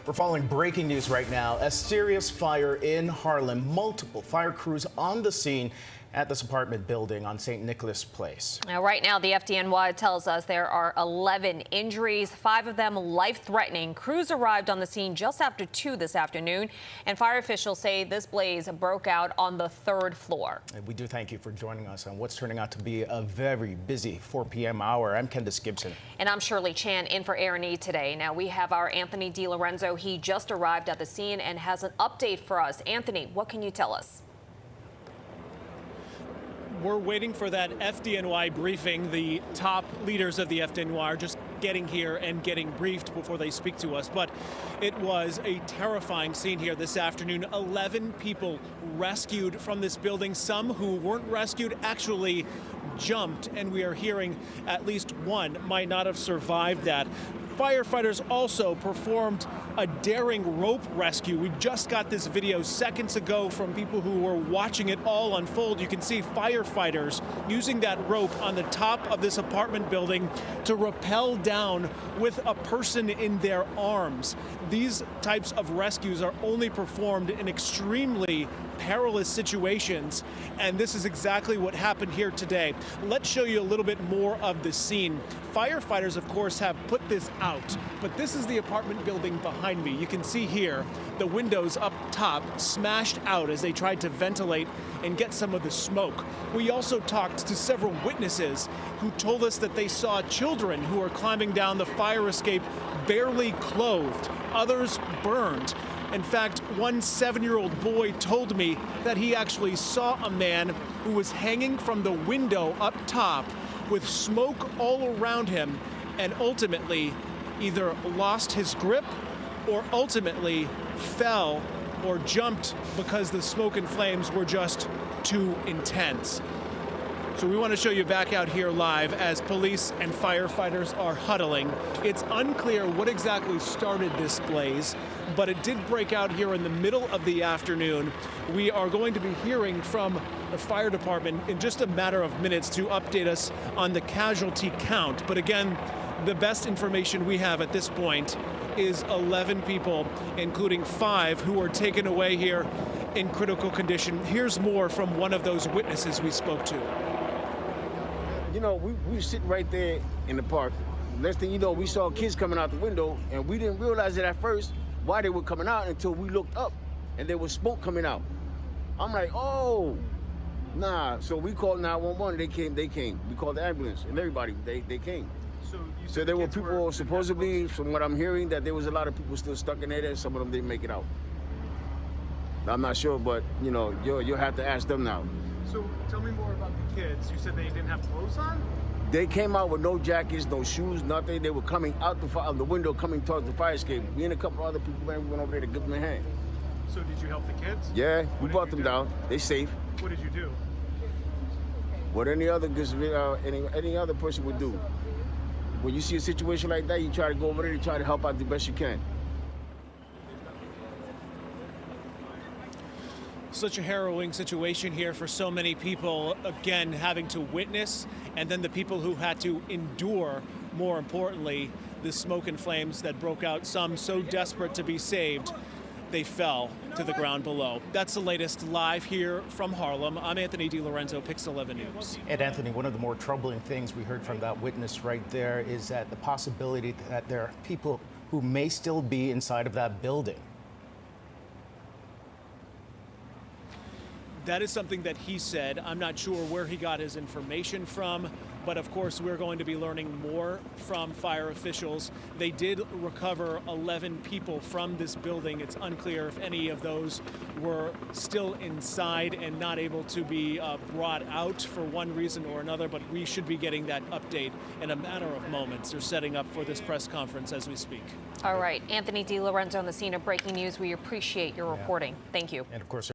We're following breaking news right now. A serious fire in Harlem. Multiple fire crews on the scene at this apartment building on St. Nicholas Place. Now, right now, the FDNY tells us there are 11 injuries, 5 of them life-threatening. Crews arrived on the scene just after 2 this afternoon, and fire officials say this blaze broke out on the 3rd floor. And we do thank you for joining us on what's turning out to be a very busy 4 p.m. hour. I'm Candace Gibson. And I'm Shirley Chan in for Aaron E. today. Now, we have our Anthony DiLorenzo. He just arrived at the scene and has an update for us. Anthony, what can you tell us? We're waiting for that FDNY briefing. The top leaders of the FDNY are just getting here and getting briefed before they speak to us. But it was a terrifying scene here this afternoon. 11 people rescued from this building. Some who weren't rescued actually jumped, and we are hearing at least one might not have survived that. Firefighters also performed a daring rope rescue. We just got this video seconds ago from people who were watching it all unfold. You can see firefighters using that rope on the top of this apartment building to rappel down with a person in their arms. These types of rescues are only performed in extremely perilous situations, and this is exactly what happened here today. Let's show you a little bit more of the scene. Firefighters, of course, have put this out, but this is the apartment building behind me. You can see here the windows up top smashed out as they tried to ventilate and get some of the smoke. We also talked to several witnesses who told us that they saw children who were climbing down the fire escape barely clothed, others burned. In fact, one 7-year-old boy told me that he actually saw a man who was hanging from the window up top with smoke all around him and ultimately either lost his grip or ultimately fell or jumped because the smoke and flames were just too intense. So we want to show you back out here live as police and firefighters are huddling. It's unclear what exactly started this blaze, but it did break out here in the middle of the afternoon. We are going to be hearing from the fire department in just a matter of minutes to update us on the casualty count. But again, the best information we have at this point is 11 people, including 5 who were taken away here in critical condition. Here's more from one of those witnesses we spoke to. You know, we were sitting right there in the park. Next thing you know, we saw kids coming out the window, and we didn't realize it at first why they were coming out until we looked up, and there was smoke coming out. I'm like, oh, nah. So we called 911. They came. We called the ambulance, and everybody, they came. So there were people, supposedly, from what I'm hearing, that there was a lot of people still stuck in there. Some of them didn't make it out. I'm not sure, but, you know, you'll have to ask them now. So tell me more about the kids. You said they didn't have clothes on? They came out with no jackets, no shoes, nothing. They were coming out the window, coming towards the fire escape. Me and a couple other people, man, we went over there to give them a hand. So did you help the kids? Yeah, we brought them down. They safe. What did you do? What any other person would do. When you see a situation like that, you try to go over there and try to help out the best you can. Such a harrowing situation here for so many people, again, having to witness, and then the people who had to endure, more importantly, the smoke and flames that broke out, some so desperate to be saved, they fell to the ground below. That's the latest live here from Harlem. I'm Anthony DiLorenzo, Pix 11 News. And Anthony, one of the more troubling things we heard from that witness right there is that the possibility that there are people who may still be inside of that building. That is something that he said. I'm not sure where he got his information from, but of course we're going to be learning more from fire officials. They did recover 11 people from this building. It's unclear if any of those were still inside and not able to be brought out for one reason or another, but we should be getting that update in a matter of moments. They're setting up for this press conference as we speak. All right, Anthony DiLorenzo on the scene of breaking news. We appreciate your reporting. Thank you. And of course,